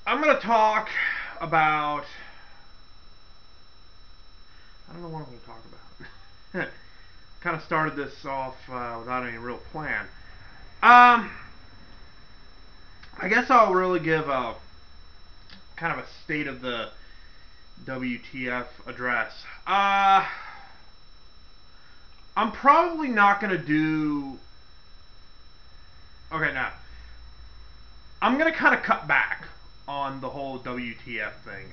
I'm going to talk about. I don't know what I'm going to talk about. Kind of started this off without any real plan. Um, I guess I'll really give a kind of a state of the WTF address. I'm probably not going to do. Okay, now I'm going to kind of cut back on the whole WTF thing.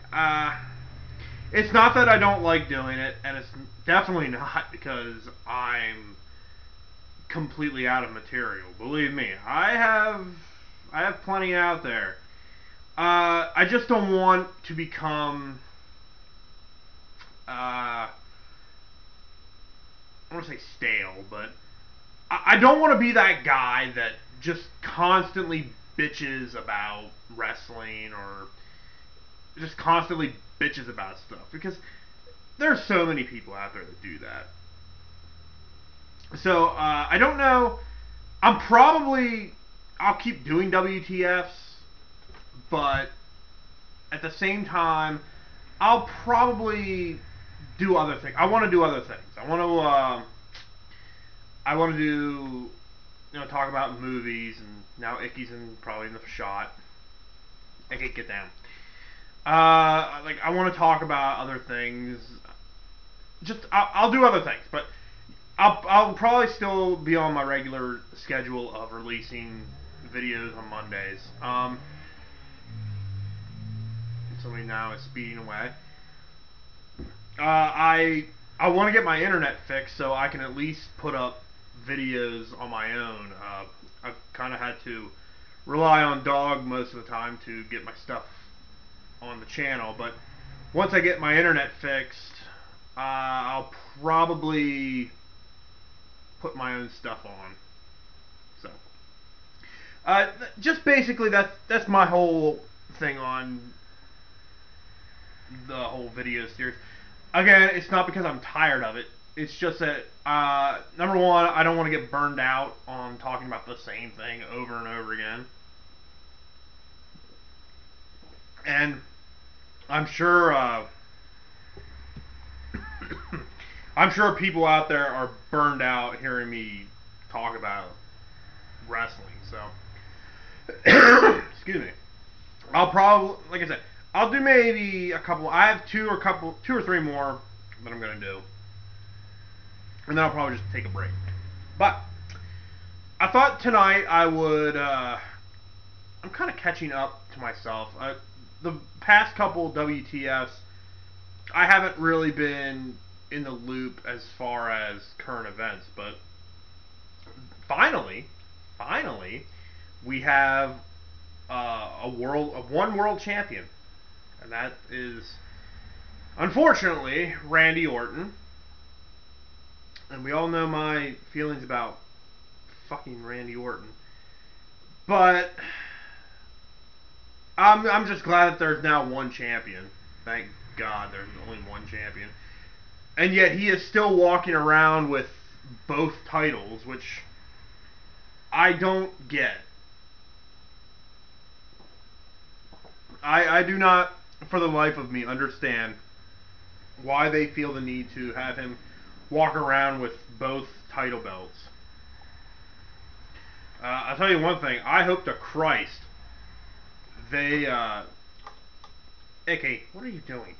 It's not that I don't like doing it, and it's definitely not because I'm completely out of material. Believe me, I have plenty out there. I just don't want to become I don't want to say stale, but I don't want to be that guy that just constantly bitches about wrestling or just constantly bitches about stuff because there's so many people out there that do that. So I don't know. I'll keep doing WTFs, but at the same time, I'll probably do other things. I want to do other things. I want to do talk about movies, and now Icky's probably in the shot. Icky, get down. Like I want to talk about other things. I'll do other things, but I'll probably still be on my regular schedule of releasing videos on Mondays. Somebody now is speeding away. I want to get my internet fixed so I can at least put up videos on my own. I've kind of had to rely on Dog most of the time to get my stuff on the channel, but once I get my internet fixed, I'll probably put my own stuff on. So, just basically that's my whole thing on the whole video series. Again, it's not because I'm tired of it. It's just that number one, I don't want to get burned out on talking about the same thing over and over again. And I'm sure I'm sure people out there are burned out hearing me talk about wrestling. So, excuse me. I'll probably, like I said, I'll do maybe a couple. I have two or three more that I'm gonna do, and then I'll probably just take a break. But I thought tonight I would. I'm kind of catching up to myself. The past couple WTFs, I haven't really been in the loop as far as current events, but finally, we have one world champion, and that is unfortunately Randy Orton. And we all know my feelings about fucking Randy Orton, but I'm just glad that there's now one champion. Thank God there's only one champion. And yet he is still walking around with both titles, which I don't get. I do not, for the life of me, understand why they feel the need to have him walk around with both title belts. I'll tell you one thing. I hope to Christ they, Icky, what are you doing?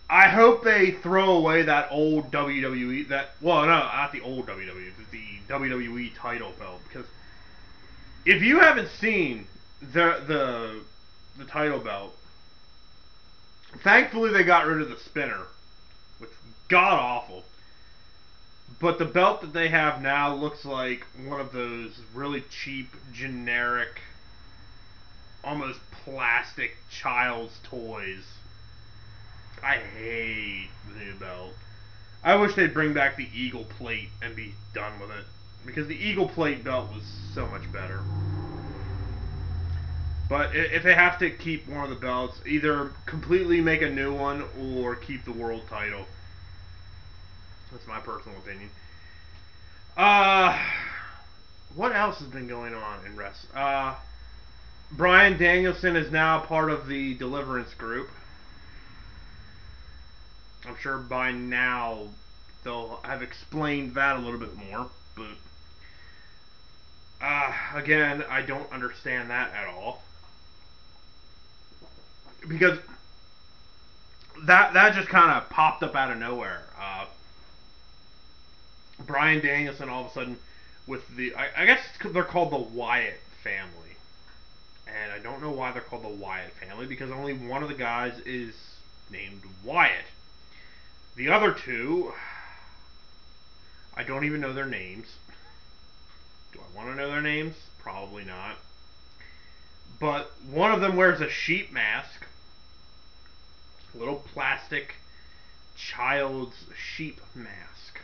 I hope they throw away that old WWE, well, no, not the old WWE, the WWE title belt, because if you haven't seen the title belt, thankfully they got rid of the spinner, which god awful. But the belt that they have now looks like one of those really cheap, generic, almost plastic child's toys. I hate the new belt. I wish they'd bring back the Eagle plate and be done with it, because the Eagle plate belt was so much better. But if they have to keep one of the belts, either completely make a new one or keep the world title. That's my personal opinion. What else has been going on in wrestling? Bryan Danielson is now part of the Deliverance group. I'm sure by now they'll have explained that a little bit more, but again, I don't understand that at all, because that just kind of popped up out of nowhere. Bryan Danielson all of a sudden with the I guess they're called the Wyatt family, and I don't know why they're called the Wyatt family, because only one of the guys is named Wyatt. The other two, I don't even know their names. Do I want to know their names? Probably not. But one of them wears a sheep mask, a little plastic child's sheep mask,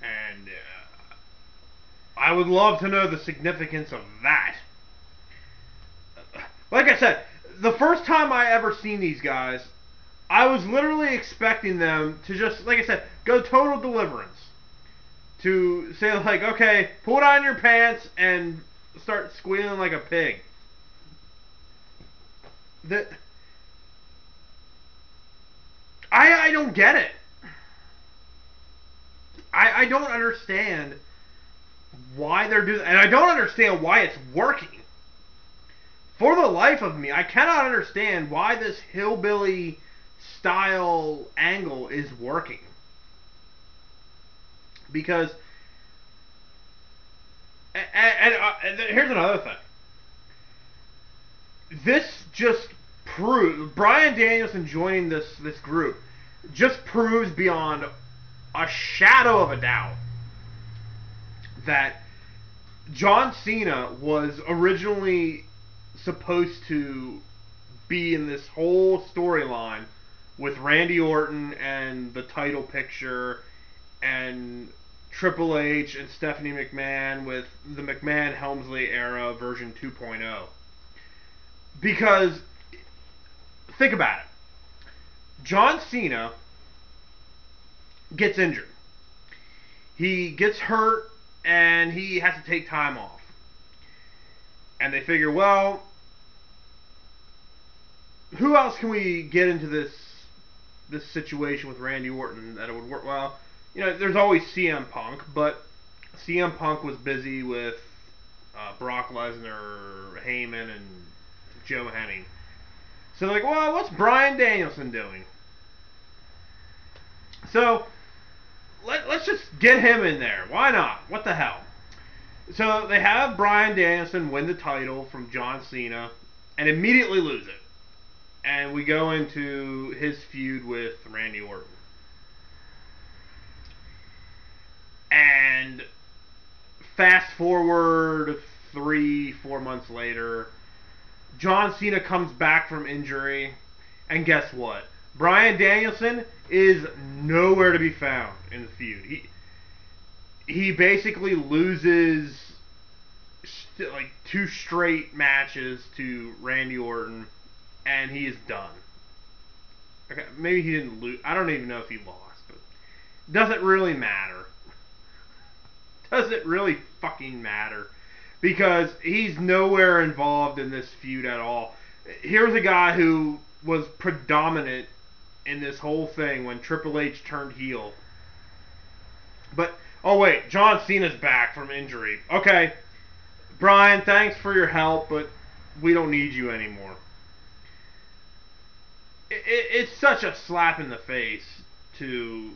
and I would love to know the significance of that. Like I said, the first time I ever seen these guys, I was literally expecting them to just, like I said, go total Deliverance. To say, like, okay, pull down your pants and start squealing like a pig. I don't get it. I don't understand why they're doing, and I don't understand why it's working. For the life of me, I cannot understand why this hillbilly style angle is working. Because, and here's another thing. This just proves, Bryan Danielson joining this group just proves beyond a shadow of a doubt that John Cena was originally supposed to be in this whole storyline with Randy Orton and the title picture, and Triple H and Stephanie McMahon with the McMahon-Helmsley era version 2.0. Because, think about it. John Cena gets injured. He gets hurt and he has to take time off. And they figure, well, who else can we get into this situation with Randy Orton that it would work? Well, you know, there's always CM Punk, but CM Punk was busy with Brock Lesnar, Heyman, and Joe Henning. So they're like, well, what's Bryan Danielson doing? So let's just get him in there. Why not? What the hell? So they have Bryan Danielson win the title from John Cena and immediately lose it. And we go into his feud with Randy Orton. And fast forward 3-4 months later, John Cena comes back from injury, and guess what? Bryan Danielson is nowhere to be found in the feud. He basically loses like 2 straight matches to Randy Orton, and he is done. Okay, maybe he didn't lose. I don't even know if he lost, but doesn't really matter. Doesn't really fucking matter, because he's nowhere involved in this feud at all. Here's a guy who was predominant in this whole thing when Triple H turned heel. But, oh wait, John Cena's back from injury. Okay, Bryan, thanks for your help, but we don't need you anymore. It's such a slap in the face to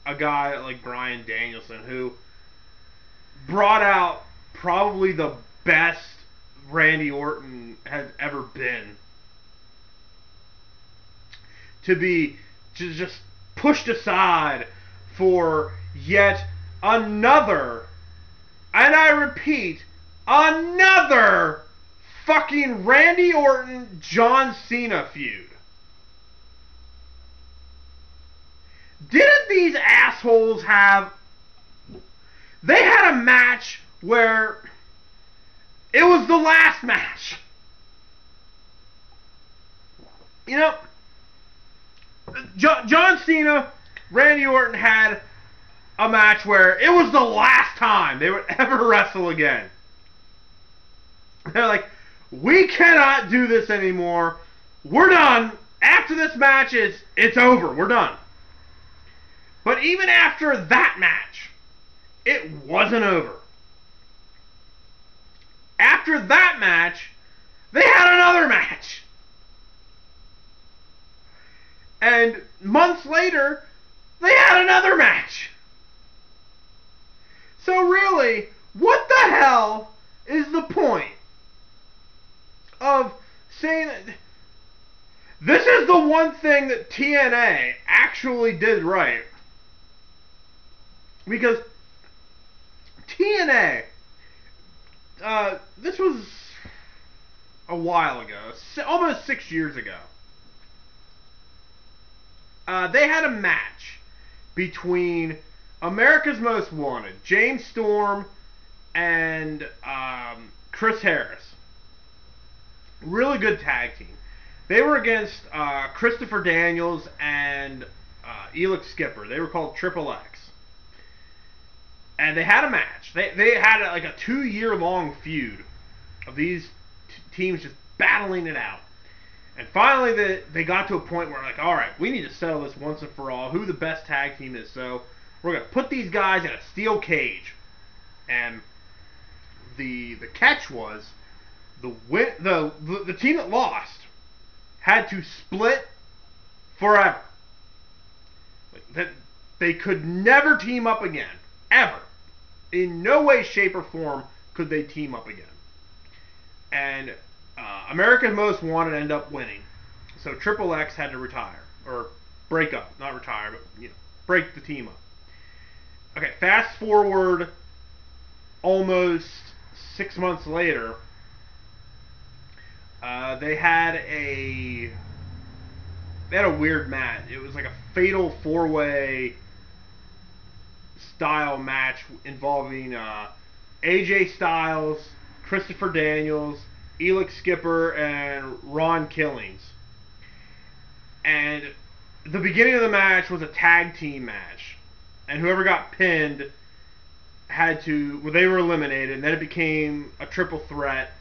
a guy like Bryan Danielson, who brought out probably the best Randy Orton has ever been, to be just pushed aside for yet another, and I repeat, another fucking Randy Orton John Cena feud. Didn't these assholes have... They had a match where it was the last match. You know, John Cena, Randy Orton had a match where it was the last time they would ever wrestle again. They're like, we cannot do this anymore. We're done. After this match, it's over. We're done. But even after that match, it wasn't over. After that match, they had another match. And months later, they had another match. So really, what the hell is the point of saying that this is the one thing that TNA actually did right? Because TNA, this was a while ago, almost 6 years ago. They had a match between America's Most Wanted, James Storm, and Chris Harris. Really good tag team. They were against Christopher Daniels and Elix Skipper. They were called Triple X. And they had a match. They had like a 2-year-long feud of these teams just battling it out. And finally, they got to a point where, like, all right, we need to settle this once and for all. Who the best tag team is? So we're gonna put these guys in a steel cage. And the catch was the team that lost had to split forever. Like, that they could never team up again, ever. In no way, shape, or form could they team up again. And America's Most Wanted ended up winning. So Triple X had to retire. Or break up. Not retire, but, break the team up. Okay, fast forward almost 6 months later. They had a weird match. It was like a fatal 4-way style match involving AJ Styles, Christopher Daniels, Elix Skipper, and Ron Killings. And the beginning of the match was a tag team match. And whoever got pinned they were eliminated, and then it became a triple threat.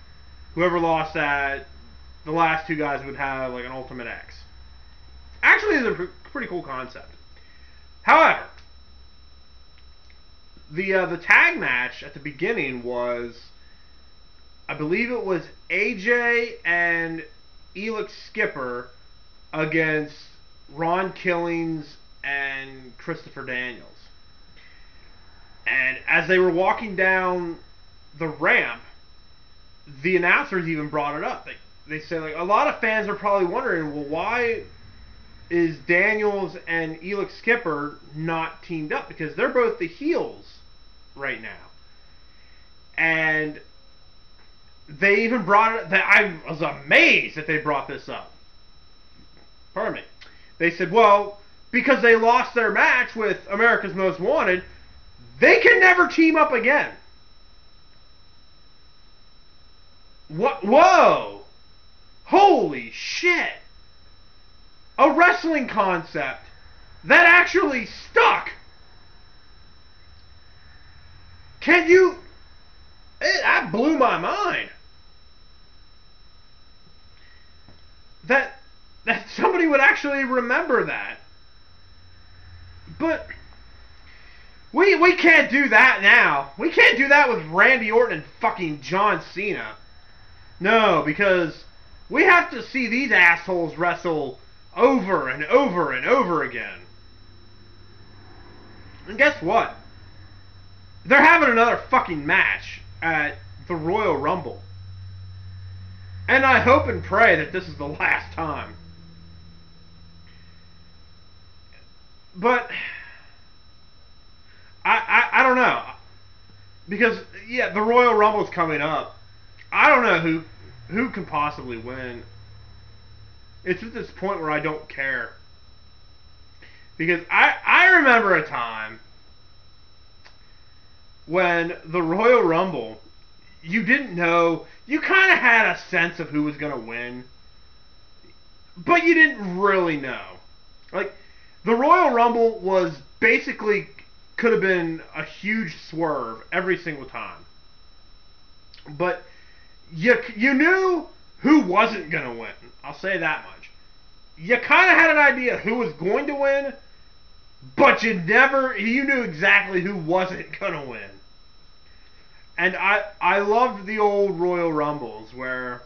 Whoever lost that, the last two guys would have like an Ultimate X. Actually, it's a pretty cool concept. However, the tag match at the beginning was, I believe it was AJ and Elix Skipper against Ron Killings and Christopher Daniels. And as they were walking down the ramp, the announcers even brought it up. They said, like, a lot of fans are probably wondering, well, why is Daniels and Elix Skipper not teamed up? Because they're both the heels right now. And they even brought it. I was amazed that they brought this up. Pardon me. They said, well, because they lost their match with America's Most Wanted, they can never team up again. What? Whoa! Holy shit! A wrestling concept that actually stuck. Can you? That blew my mind. That somebody would actually remember that. But we can't do that now. We can't do that with Randy Orton and fucking John Cena. No, because we have to see these assholes wrestle over and over and over again. And guess what? They're having another fucking match at the Royal Rumble. And I hope and pray that this is the last time. But I don't know. Because, yeah, the Royal Rumble's coming up. I don't know who can possibly win. It's at this point where I don't care. Because I remember a time when the Royal Rumble, you didn't know, you kind of had a sense of who was going to win, but you didn't really know. Like, the Royal Rumble was basically, could have been a huge swerve every single time. But you knew who wasn't gonna win. I'll say that much. You kind of had an idea who was going to win, but you knew exactly who wasn't gonna win. And I loved the old Royal Rumbles where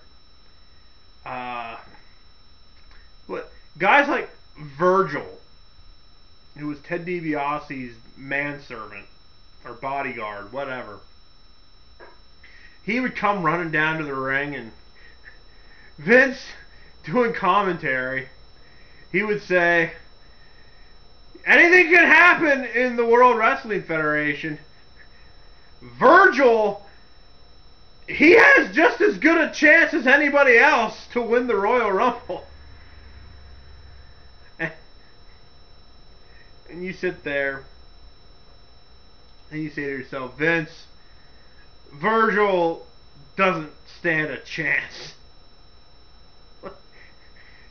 what guys like Virgil, who was Ted DiBiase's manservant or bodyguard, whatever. He would come running down to the ring, and Vince, doing commentary, he would say, anything can happen in the World Wrestling Federation. Virgil, he has just as good a chance as anybody else to win the Royal Rumble. And you sit there and you say to yourself, Vince, Virgil doesn't stand a chance.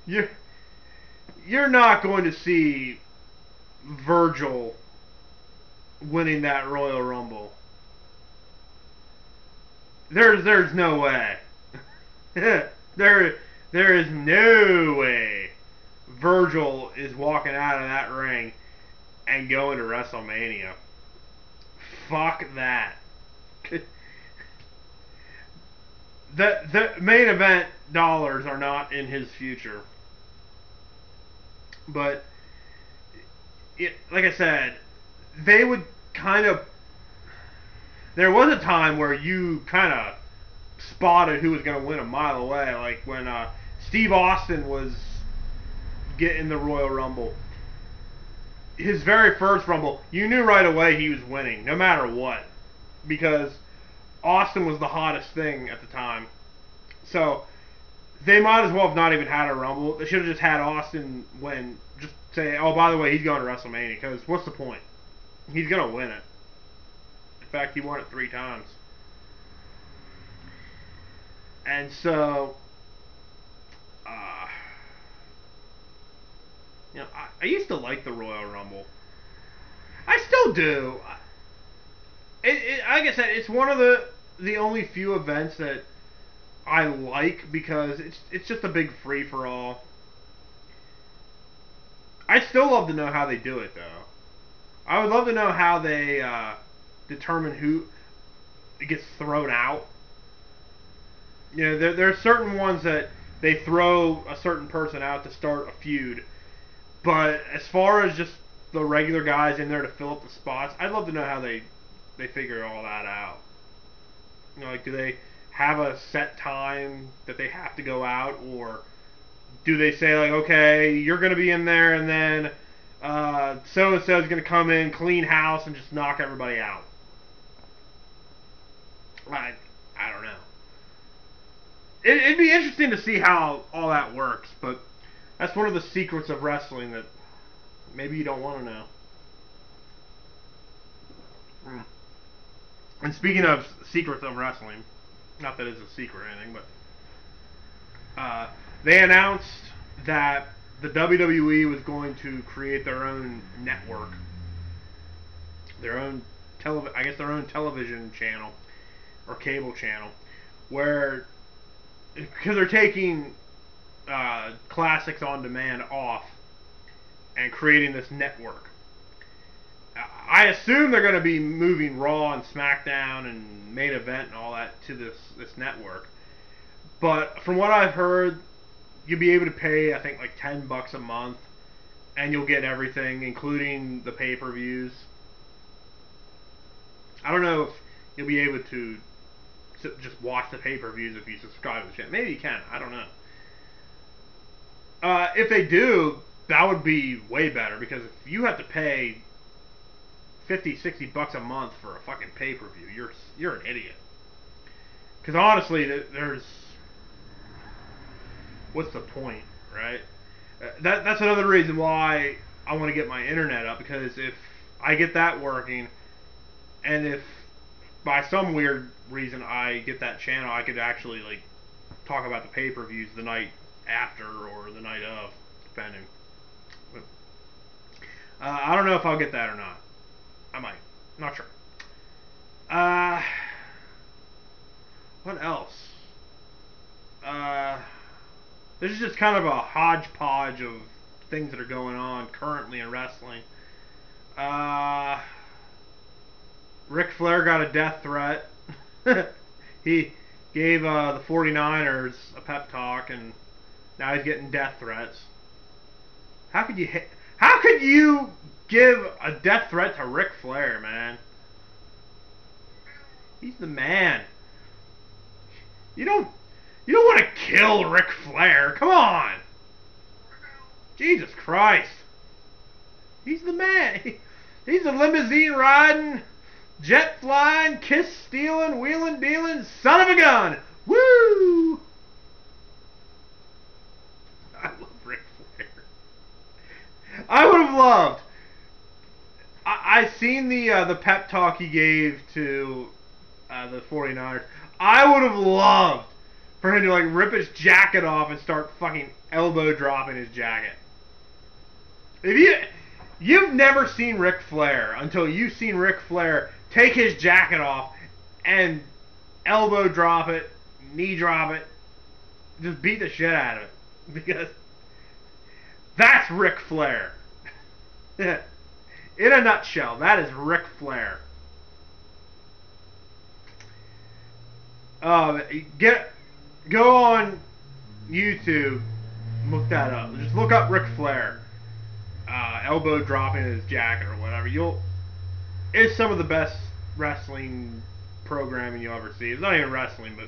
You're not going to see Virgil winning that Royal Rumble. There's no way. there is no way Virgil is walking out of that ring and going to WrestleMania. Fuck that. The main event dollars are not in his future. But like I said, they would kind of. There was a time where you kind of spotted who was going to win a mile away, like when Steve Austin was getting the Royal Rumble. His very first Rumble, you knew right away he was winning, no matter what, because Austin was the hottest thing at the time. So they might as well have not even had a Rumble. They should have just had Austin win. Just say, oh, by the way, he's going to WrestleMania, because what's the point? He's going to win it. In fact, he won it 3 times. And so, I used to like the Royal Rumble. I still do. Like I said, it's one of the only few events that I like because it's just a big free for all. I still love to know how they do it, though. I would love to know how they determine who gets thrown out. There are certain ones that they throw a certain person out to start a feud. But as far as just the regular guys in there to fill up the spots, I'd love to know how they figure all that out. Like, do they have a set time that they have to go out, or do they say, like, okay, you're going to be in there, and then so-and-so is going to come in, clean house, and just knock everybody out? I don't know. It'd be interesting to see how all that works, but that's one of the secrets of wrestling that maybe you don't want to know. And speaking of secrets of wrestling, not that it's a secret or anything, but they announced that the WWE was going to create their own network, their own television channel or cable channel, where because they're taking classics on demand off and creating this network. I assume they're going to be moving Raw and SmackDown and Main Event and all that to this network. But from what I've heard, you'll be able to pay, I think, like $10 a month, and you'll get everything, including the pay-per-views. I don't know if you'll be able to just watch the pay-per-views if you subscribe to the channel. Maybe you can. I don't know. If they do, that would be way better, because if you have to pay $50-$60 a month for a fucking pay-per-view, you're an idiot. Because honestly, there's what's the point, right? That's another reason why I want to get my internet up, because if I get that working, and if by some weird reason I get that channel, I could actually like talk about the pay-per-views the night after or the night of, depending. But, I don't know if I'll get that or not. I might. Not sure. What else? this is just kind of a hodgepodge of things that are going on currently in wrestling. Ric Flair got a death threat. He gave the 49ers a pep talk, and now he's getting death threats. How could you give a death threat to Ric Flair, man? He's the man. You don't want to kill Ric Flair. Come on. Jesus Christ. He's the man. He's a limousine riding, jet flying, kiss stealing, wheeling dealing son of a gun. Woo! I love Ric Flair. I would have loved. I seen the pep talk he gave to the 49ers. I would have loved for him to like rip his jacket off and start fucking elbow dropping his jacket. If you've never seen Ric Flair until you've seen Ric Flair take his jacket off and elbow drop it, knee drop it, just beat the shit out of it, because that's Ric Flair. In a nutshell, that is Ric Flair. Go on YouTube, look that up. Just look up Ric Flair, elbow dropping his jacket or whatever. It's some of the best wrestling programming you'll ever see. It's not even wrestling, but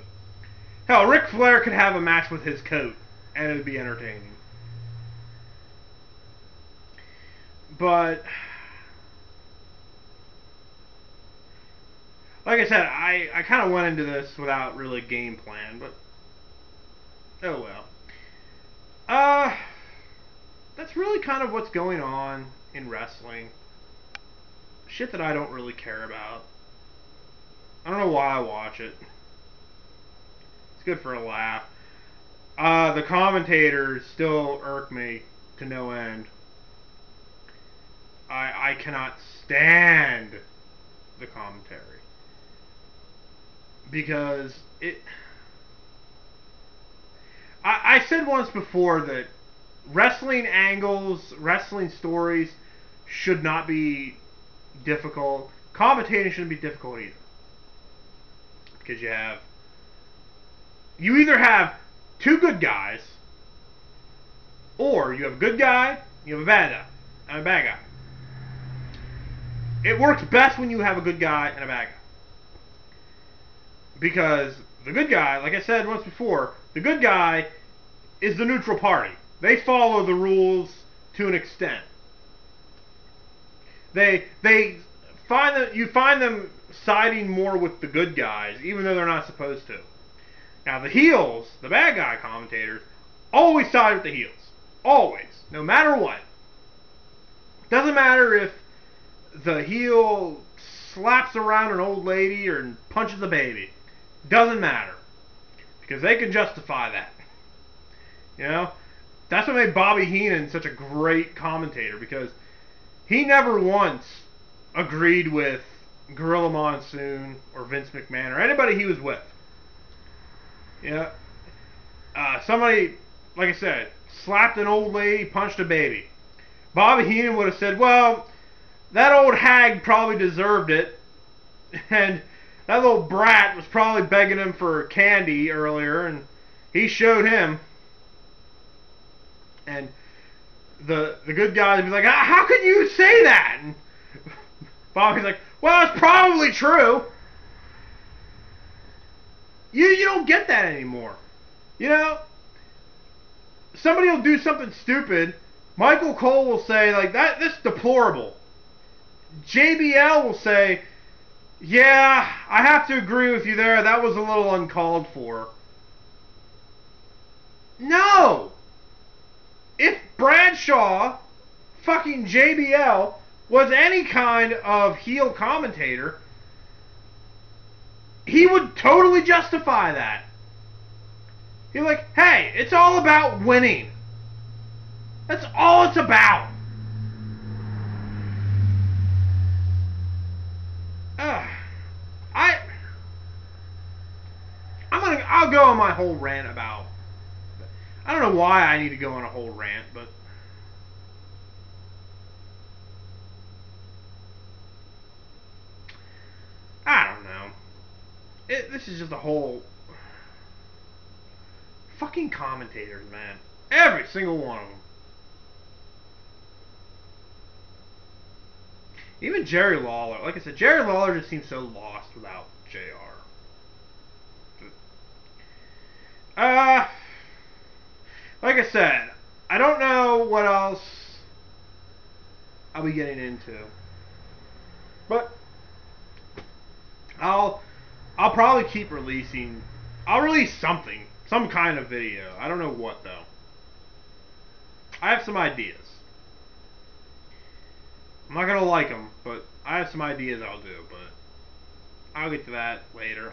hell, Ric Flair could have a match with his coat, and it'd be entertaining. But like I said, I kind of went into this without really a game plan, but oh well. That's really kind of what's going on in wrestling. Shit that I don't really care about. I don't know why I watch it. It's good for a laugh. The commentators still irk me to no end. I cannot stand the commentary. Because I said once before that wrestling angles, wrestling stories should not be difficult. Commentating shouldn't be difficult either. Because you either have two good guys, or you have a good guy, you have a bad guy, and a bad guy. It works best when you have a good guy and a bad guy. Because the good guy, like I said once before, the good guy is the neutral party. They follow the rules to an extent. You find them siding more with the good guys, even though they're not supposed to. Now the heels, the bad guy commentators, always side with the heels. Always. No matter what. Doesn't matter if the heel slaps around an old lady or punches a baby. Doesn't matter. Because they can justify that. You know? That's what made Bobby Heenan such a great commentator, because he never once agreed with Gorilla Monsoon or Vince McMahon or anybody he was with. Yeah. Somebody, like I said, slapped an old lady, punched a baby. Bobby Heenan would have said, well, that old hag probably deserved it, and that little brat was probably begging him for candy earlier, and he showed him. And the good guys would be like, how can you say that? And Bobby's like, well, it's probably true. You don't get that anymore. You know, somebody will do something stupid. Michael Cole will say, like, that's deplorable. JBL will say, yeah, I have to agree with you there. That was a little uncalled for. No! If Bradshaw, fucking JBL, was any kind of heel commentator, he would totally justify that. He'd be like, hey, it's all about winning. That's all it's about. I'll go on my whole rant about. I don't know why I need to go on a whole rant, but I don't know. This is just a whole fucking commentators, man. Every single one of them. Even Jerry Lawler. Like I said, Jerry Lawler just seems so lost without JR. Like I said, I don't know what else I'll be getting into, but I'll probably keep releasing. I'll release something, some kind of video. I don't know what though. I have some ideas. I'm not gonna like them, but I have some ideas I'll do. But I'll get to that later.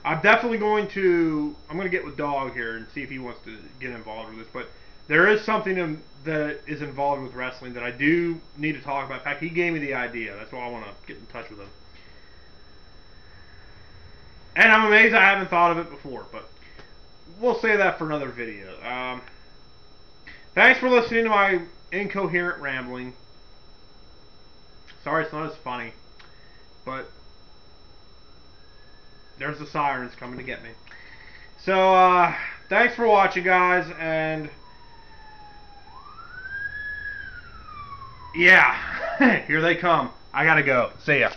I'm definitely going to. I'm going to get with Dog here and see if he wants to get involved with this. But there is something that is involved with wrestling that I do need to talk about. In fact, he gave me the idea. That's why I want to get in touch with him. And I'm amazed I haven't thought of it before. But we'll save that for another video. Thanks for listening to my incoherent rambling. Sorry it's not as funny, but there's the sirens coming to get me. So, thanks for watching, guys, and yeah, here they come. I gotta go. See ya.